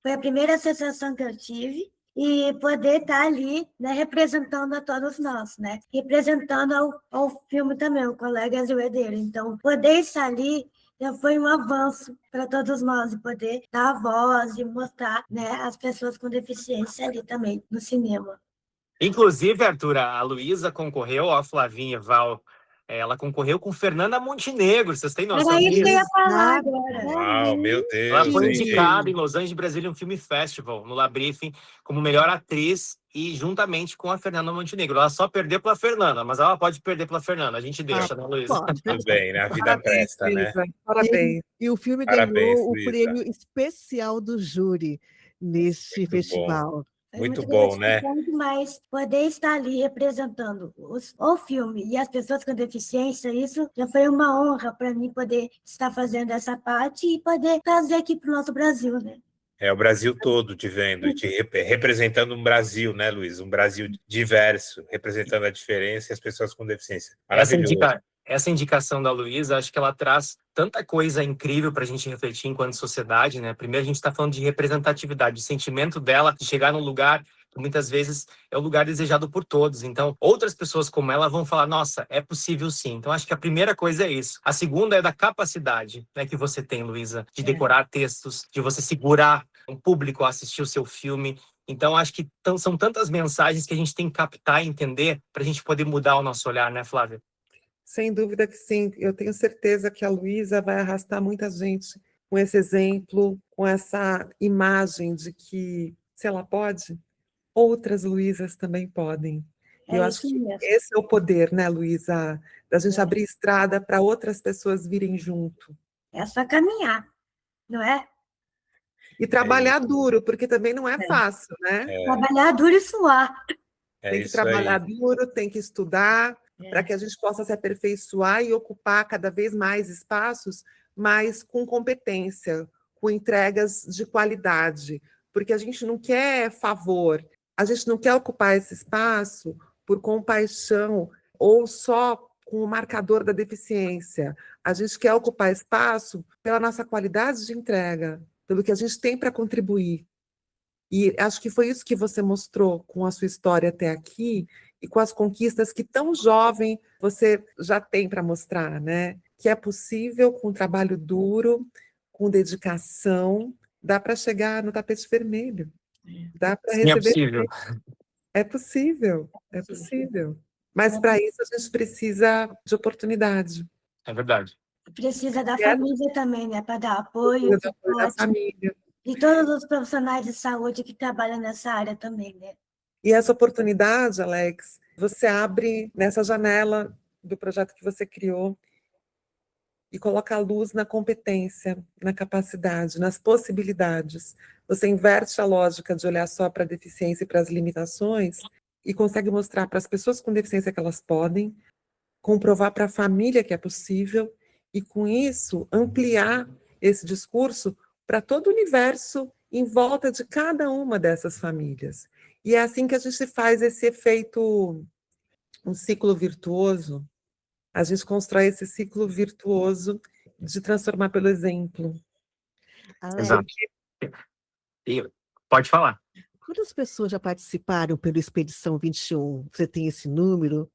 Foi a primeira sensação que eu tive. E poder estar ali, né, representando a todos nós, né? Representando ao filme também, o Colegas e o Herdeiro. Então, poder estar ali já foi um avanço para todos nós, e poder dar a voz e mostrar, né, as pessoas com deficiência ali também, no cinema. Inclusive, Arthur, a Luísa concorreu, a Flavinha Val, ela concorreu com Fernanda Montenegro, vocês têm noção Era isso que eu disso? ia falar agora. Uau, meu Deus. Ela foi gente. indicada em Los Angeles Brazilian Film Festival, no La Briefing, como melhor atriz e juntamente com a Fernanda Montenegro. Ela só perdeu pela Fernanda, mas ela pode perder pela Fernanda. A gente deixa, né, Luísa? Pode. Tudo bem, né? A vida presta, né? Luísa, parabéns. E o filme Parabéns, ganhou o Luísa. prêmio especial do júri neste Muito festival. Foi Muito bom, né? gratificante, mas poder estar ali representando o filme e as pessoas com deficiência, isso já foi uma honra para mim poder estar fazendo essa parte e poder trazer aqui para o nosso Brasil, né? É o Brasil todo te vendo e te representando um Brasil, né, Luiz? Um Brasil diverso, representando a diferença e as pessoas com deficiência. Maravilhoso. Essa indicação da Luísa, acho que ela traz tanta coisa incrível para a gente refletir enquanto sociedade, né? Primeiro, a gente está falando de representatividade, o sentimento dela de chegar num lugar que muitas vezes é o lugar desejado por todos. Então, outras pessoas como ela vão falar, nossa, é possível sim. Então, acho que a primeira coisa é isso. A segunda é da capacidade, né, que você tem, Luísa, de decorar textos, de você segurar um público a assistir o seu filme. Então, acho que são tantas mensagens que a gente tem que captar e entender para a gente poder mudar o nosso olhar, né, Flávia? Sem dúvida que sim. Eu tenho certeza que a Luísa vai arrastar muita gente com esse exemplo, com essa imagem de que, se ela pode, outras Luísas também podem. É Eu acho isso que mesmo. esse é o poder, né, Luísa? Da gente abrir estrada para outras pessoas virem junto. É só caminhar, não é? E trabalhar duro, porque também não é fácil, né? Trabalhar duro e suar. É Tem que isso trabalhar aí. duro, tem que estudar, para que a gente possa se aperfeiçoar e ocupar cada vez mais espaços, mas com competência, com entregas de qualidade, porque a gente não quer favor, a gente não quer ocupar esse espaço por compaixão ou só com o marcador da deficiência. A gente quer ocupar espaço pela nossa qualidade de entrega, pelo que a gente tem para contribuir. E acho que foi isso que você mostrou com a sua história até aqui e com as conquistas que tão jovem você já tem para mostrar, né? Que é possível com trabalho duro, com dedicação, dá para chegar no tapete vermelho. Dá para Sim, é receber. possível. É possível, é possível. Mas para isso a gente precisa de oportunidade. É verdade. Precisa da família também, né? Para dar apoio, Precisa do apoio da suporte. família. E todos os profissionais de saúde que trabalham nessa área também, né? E essa oportunidade, Alex, você abre nessa janela do projeto que você criou e coloca a luz na competência, na capacidade, nas possibilidades. Você inverte a lógica de olhar só para a deficiência e para as limitações e consegue mostrar para as pessoas com deficiência que elas podem, comprovar para a família que é possível, e com isso ampliar esse discurso para todo o universo em volta de cada uma dessas famílias. E é assim que a gente faz esse efeito, um ciclo virtuoso. A gente constrói esse ciclo virtuoso de transformar pelo exemplo. Alex, Exato. Pode falar. quantas pessoas já participaram pelo Expedição 21? Você tem esse número?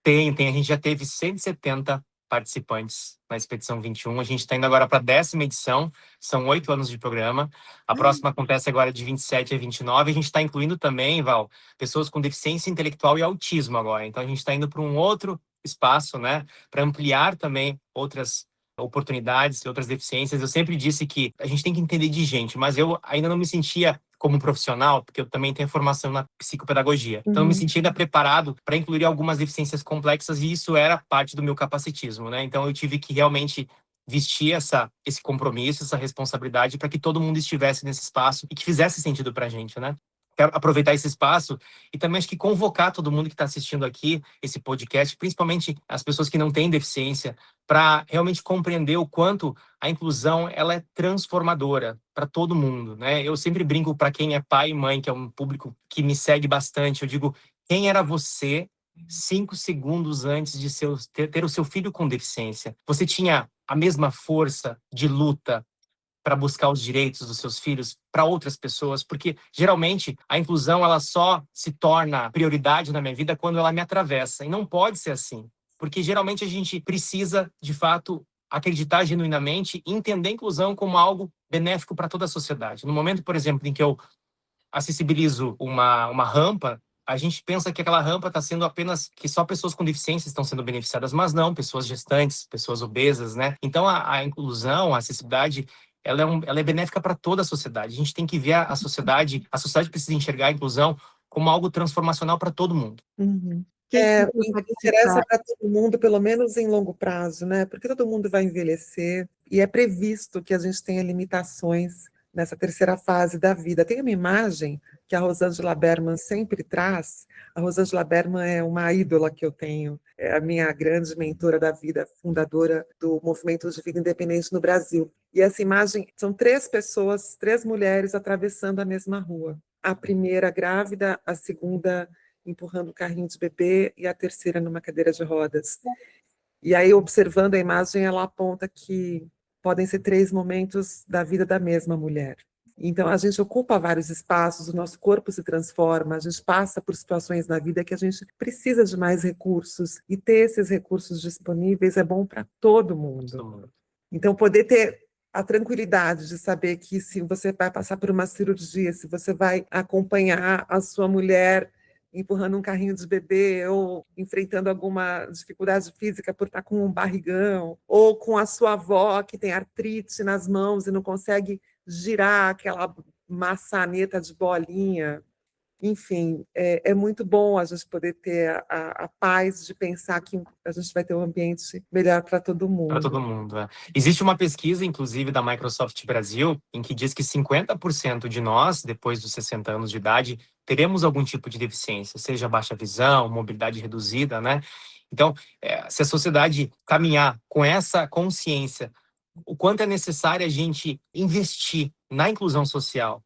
Tem. A gente já teve 170 participantes na Expedição 21. A gente está indo agora para a 10ª edição. São 8 anos de programa. A próxima acontece agora de 27 a 29. A gente está incluindo também, Val, pessoas com deficiência intelectual e autismo agora. Então, a gente está indo para um outro espaço, né? Para ampliar também outras oportunidades e outras deficiências. Eu sempre disse que a gente tem que entender de gente, mas eu ainda não me sentia como profissional, porque eu também tenho formação na psicopedagogia. Então, eu me sentia ainda preparado para incluir algumas deficiências complexas e isso era parte do meu capacitismo, né? Então, eu tive que realmente vestir esse compromisso, essa responsabilidade para que todo mundo estivesse nesse espaço e que fizesse sentido para a gente, né? Quero aproveitar esse espaço e também acho que convocar todo mundo que está assistindo aqui esse podcast, principalmente as pessoas que não têm deficiência, para realmente compreender o quanto a inclusão ela é transformadora para todo mundo, né? Eu sempre brinco para quem é pai e mãe, que é um público que me segue bastante, eu digo, quem era você 5 segundos antes de ter o seu filho com deficiência? Você tinha a mesma força de luta para buscar os direitos dos seus filhos para outras pessoas, porque geralmente a inclusão ela só se torna prioridade na minha vida quando ela me atravessa, e não pode ser assim, porque geralmente a gente precisa, de fato, acreditar genuinamente e entender a inclusão como algo benéfico para toda a sociedade. No momento, por exemplo, em que eu acessibilizo uma rampa, a gente pensa que aquela rampa está sendo apenas que só pessoas com deficiência estão sendo beneficiadas, mas não, pessoas gestantes, pessoas obesas, né? Então a inclusão, a acessibilidade, ela é benéfica para toda a sociedade. A gente tem que ver a sociedade precisa enxergar a inclusão como algo transformacional para todo mundo. Quem Interessa para todo mundo, pelo menos em longo prazo, né? Porque todo mundo vai envelhecer e é previsto que a gente tenha limitações nessa terceira fase da vida. Tem uma imagem que a Rosângela Berman sempre traz. A Rosângela Berman é uma ídola que eu tenho, é a minha grande mentora da vida, fundadora do Movimento de Vida Independente no Brasil. E essa imagem são 3 pessoas, 3 mulheres atravessando a mesma rua. A primeira grávida, a segunda empurrando o carrinho de bebê e a terceira numa cadeira de rodas. E aí, observando a imagem, ela aponta que podem ser 3 momentos da vida da mesma mulher. Então, a gente ocupa vários espaços, o nosso corpo se transforma, a gente passa por situações na vida que a gente precisa de mais recursos, e ter esses recursos disponíveis é bom para todo mundo. Então, poder ter a tranquilidade de saber que se você vai passar por uma cirurgia, se você vai acompanhar a sua mulher empurrando um carrinho de bebê ou enfrentando alguma dificuldade física por estar com um barrigão, ou com a sua avó que tem artrite nas mãos e não consegue girar aquela maçaneta de bolinha. Enfim, é muito bom a gente poder ter a paz de pensar que a gente vai ter um ambiente melhor para todo mundo. Para todo mundo, é. Existe uma pesquisa, inclusive, da Microsoft Brasil, em que diz que 50% de nós, depois dos 60 anos de idade, teremos algum tipo de deficiência, seja baixa visão, mobilidade reduzida, né? Então, se a sociedade caminhar com essa consciência, o quanto é necessário a gente investir na inclusão social.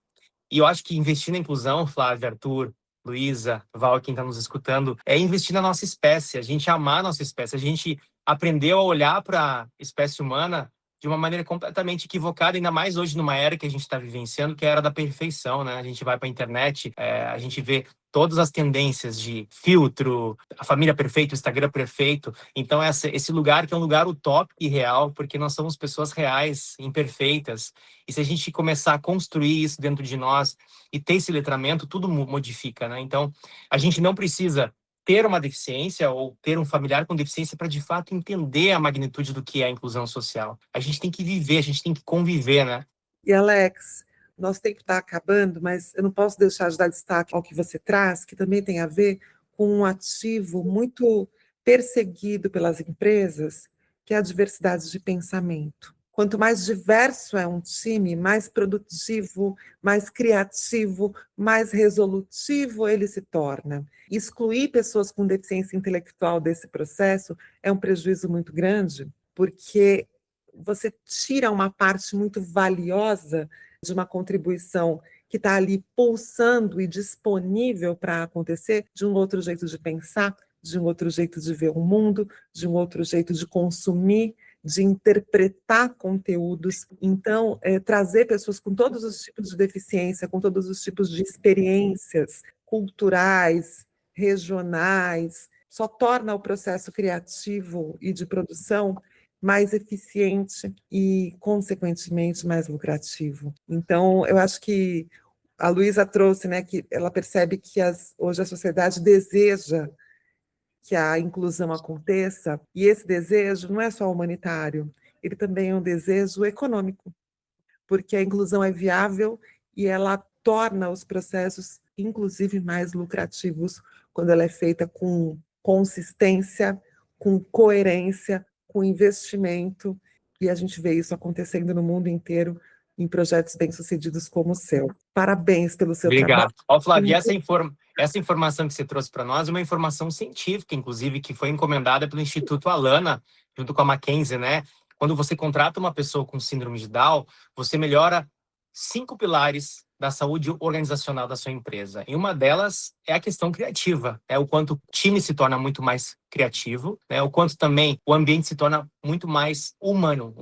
E eu acho que investir na inclusão, Flávia, Arthur, Luísa, Val, quem está nos escutando, é investir na nossa espécie, a gente amar a nossa espécie, a gente aprendeu a olhar para a espécie humana de uma maneira completamente equivocada, ainda mais hoje numa era que a gente está vivenciando, que é a era da perfeição, né? A gente vai para a internet, a gente vê todas as tendências de filtro, a família perfeita, o Instagram perfeito. Então, esse lugar que é um lugar utópico e real, porque nós somos pessoas reais, imperfeitas. E se a gente começar a construir isso dentro de nós e ter esse letramento, tudo modifica, né? Então, a gente não precisa ter uma deficiência ou ter um familiar com deficiência para, de fato, entender a magnitude do que é a inclusão social. A gente tem que viver, a gente tem que conviver, né? E, Alex, nosso tempo está acabando, mas eu não posso deixar de dar destaque ao que você traz, que também tem a ver com um ativo muito perseguido pelas empresas, que é a diversidade de pensamento. Quanto mais diverso é um time, mais produtivo, mais criativo, mais resolutivo ele se torna. Excluir pessoas com deficiência intelectual desse processo é um prejuízo muito grande, porque você tira uma parte muito valiosa de uma contribuição que está ali pulsando e disponível para acontecer, de um outro jeito de pensar, de um outro jeito de ver o mundo, de um outro jeito de consumir, de interpretar conteúdos. Então, trazer pessoas com todos os tipos de deficiência, com todos os tipos de experiências culturais, regionais, só torna o processo criativo e de produção mais eficiente e, consequentemente, mais lucrativo. Então, eu acho que a Luísa trouxe, né, que ela percebe que hoje a sociedade deseja que a inclusão aconteça, e esse desejo não é só humanitário, ele também é um desejo econômico, porque a inclusão é viável e ela torna os processos, inclusive, mais lucrativos quando ela é feita com consistência, com coerência, com investimento, e a gente vê isso acontecendo no mundo inteiro em projetos bem-sucedidos como o seu. Parabéns pelo seu trabalho. Obrigado. Ó, Flávia, essa informação que você trouxe para nós é uma informação científica, inclusive, que foi encomendada pelo Instituto Alana, junto com a Mackenzie, né? Quando você contrata uma pessoa com síndrome de Down, você melhora 5 pilares da saúde organizacional da sua empresa. E uma delas é a questão criativa, o quanto o time se torna muito mais criativo, o quanto também o ambiente se torna muito mais humano.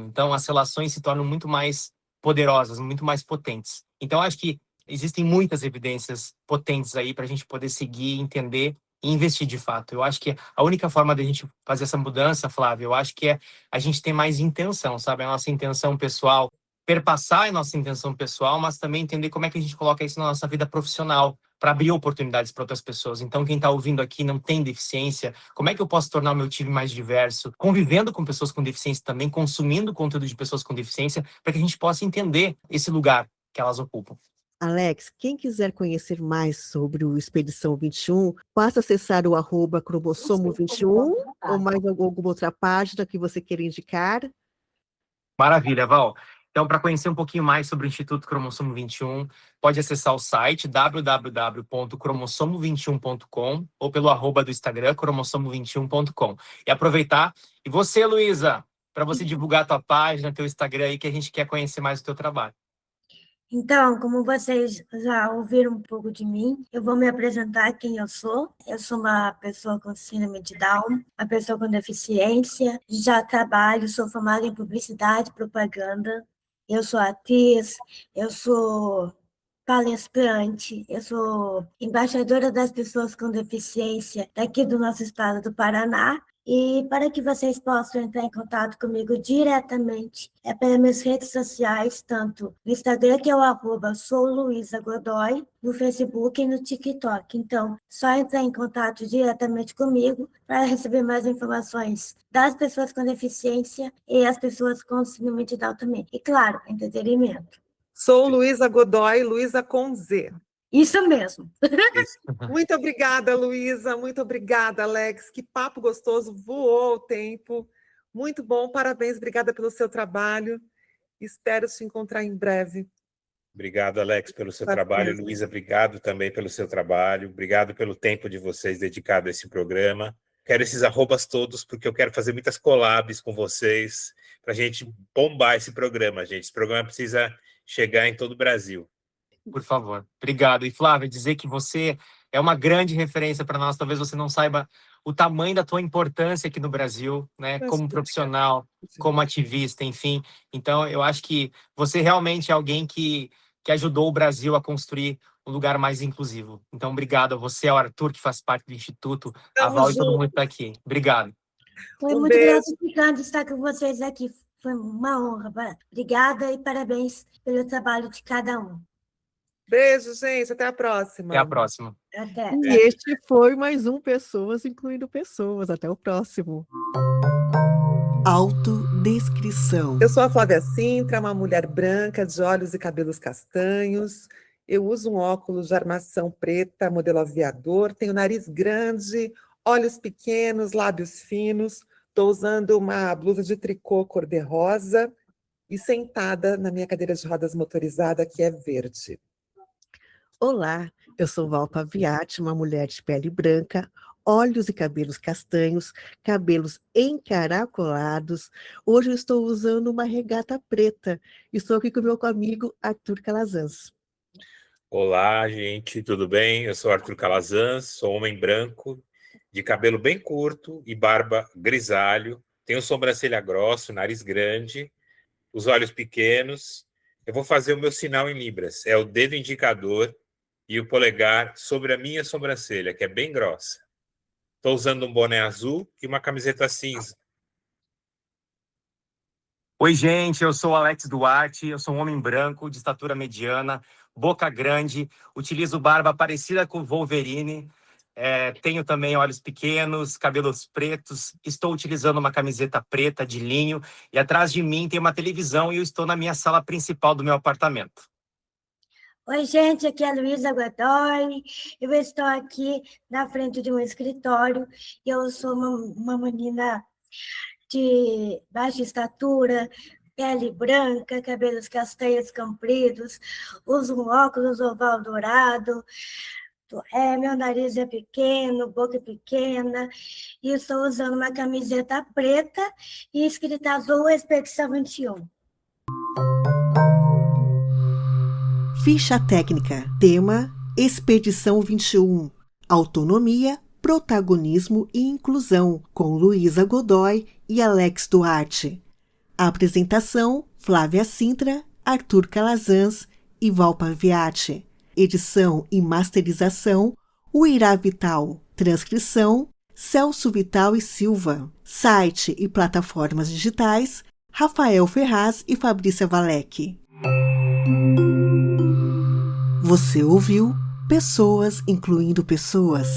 Então, as relações se tornam muito mais poderosas, muito mais potentes. Então, acho que existem muitas evidências potentes aí para a gente poder seguir, entender e investir de fato. Eu acho que a única forma da gente fazer essa mudança, Flávia, eu acho que é a gente ter mais intenção, sabe? A nossa intenção pessoal, perpassar a nossa intenção pessoal, mas também entender como é que a gente coloca isso na nossa vida profissional, para abrir oportunidades para outras pessoas. Então, quem está ouvindo aqui não tem deficiência, como é que eu posso tornar o meu time mais diverso, convivendo com pessoas com deficiência também, consumindo conteúdo de pessoas com deficiência, para que a gente possa entender esse lugar que elas ocupam. Alex, quem quiser conhecer mais sobre o Expedição 21, basta acessar o @cromossomo21 ou mais alguma outra página que você queira indicar. Maravilha, Val. Então, para conhecer um pouquinho mais sobre o Instituto Cromossomo 21, pode acessar o site www.cromossomo21.com ou pelo @ do Instagram, cromossomo21.com. E aproveitar. E você, Luísa, para você divulgar a tua página, teu Instagram aí, que a gente quer conhecer mais o teu trabalho. Então, como vocês já ouviram um pouco de mim, eu vou me apresentar quem eu sou. Eu sou uma pessoa com síndrome de Down, uma pessoa com deficiência. Já trabalho, sou formada em publicidade e propaganda. Eu sou atriz, eu sou palestrante, eu sou embaixadora das pessoas com deficiência daqui do nosso estado do Paraná. E para que vocês possam entrar em contato comigo diretamente, pelas minhas redes sociais, tanto no Instagram, que é o @souluisagodoy, no Facebook e no TikTok. Então, só entrar em contato diretamente comigo para receber mais informações das pessoas com deficiência e as pessoas com síndrome de Down também. E, claro, entretenimento. Sou Luísa Godoy, Luísa com Z. Isso mesmo. Isso. Muito obrigada, Luísa. Muito obrigada, Alex. Que papo gostoso. Voou o tempo. Muito bom. Parabéns. Obrigada pelo seu trabalho. Espero te encontrar em breve. Obrigado, Alex, pelo seu trabalho. Luísa, obrigado também pelo seu trabalho. Obrigado pelo tempo de vocês dedicado a esse programa. Quero esses arrobas todos, porque eu quero fazer muitas collabs com vocês para a gente bombar esse programa, gente. Esse programa precisa chegar em todo o Brasil. Por favor. Obrigado. E, Flávia, dizer que você é uma grande referência para nós. Talvez você não saiba o tamanho da tua importância aqui no Brasil, né? Como profissional, como ativista, enfim. Então, eu acho que você realmente é alguém que ajudou o Brasil a construir um lugar mais inclusivo. Então, obrigado a você, ao Arthur, que faz parte do Instituto, a Val e todo mundo que está aqui. Obrigado. Foi muito gratificante estar com vocês aqui. Foi uma honra. Obrigada e parabéns pelo trabalho de cada um. Beijo, gente. Até a próxima. Até a próxima. Até. E este foi mais um Pessoas Incluindo Pessoas. Até o próximo. Autodescrição. Eu sou a Flávia Sintra, uma mulher branca, de olhos e cabelos castanhos. Eu uso um óculos de armação preta, modelo aviador. Tenho nariz grande, olhos pequenos, lábios finos. Estou usando uma blusa de tricô cor-de-rosa. e sentada na minha cadeira de rodas motorizada, que é verde. Olá, eu sou Valpa Viati, uma mulher de pele branca, olhos e cabelos castanhos, cabelos encaracolados. Hoje eu estou usando uma regata preta. Estou aqui com o meu amigo Arthur Calazans. Olá, gente, tudo bem? Eu sou Arthur Calazans, sou homem branco, de cabelo bem curto e barba grisalho. Tenho sobrancelha grossa, nariz grande, os olhos pequenos. Eu vou fazer o meu sinal em Libras. É o dedo indicador e o polegar sobre a minha sobrancelha, que é bem grossa. Estou usando um boné azul e uma camiseta cinza. Oi, gente, eu sou Alex Duarte, eu sou um homem branco, de estatura mediana, boca grande, utilizo barba parecida com o Wolverine, tenho também olhos pequenos, cabelos pretos, estou utilizando uma camiseta preta de linho e atrás de mim tem uma televisão e eu estou na minha sala principal do meu apartamento. Oi, gente, aqui é a Luísa Godoy. Eu estou aqui na frente de um escritório. Eu sou uma menina de baixa estatura, pele branca, cabelos castanhos compridos, uso um óculos oval dourado, meu nariz é pequeno, boca pequena, e estou usando uma camiseta preta e escrita azul Expedição 21. Ficha técnica, tema Expedição 21, Autonomia, Protagonismo e Inclusão, com Luísa Godoy e Alex Duarte. Apresentação, Flávia Sintra, Arthur Calazans e Valpa Viati. Edição e masterização, Uirá Vital. Transcrição, Celso Vital e Silva. Site e plataformas digitais, Rafael Ferraz e Fabrícia Valec. Você ouviu Pessoas Incluindo Pessoas.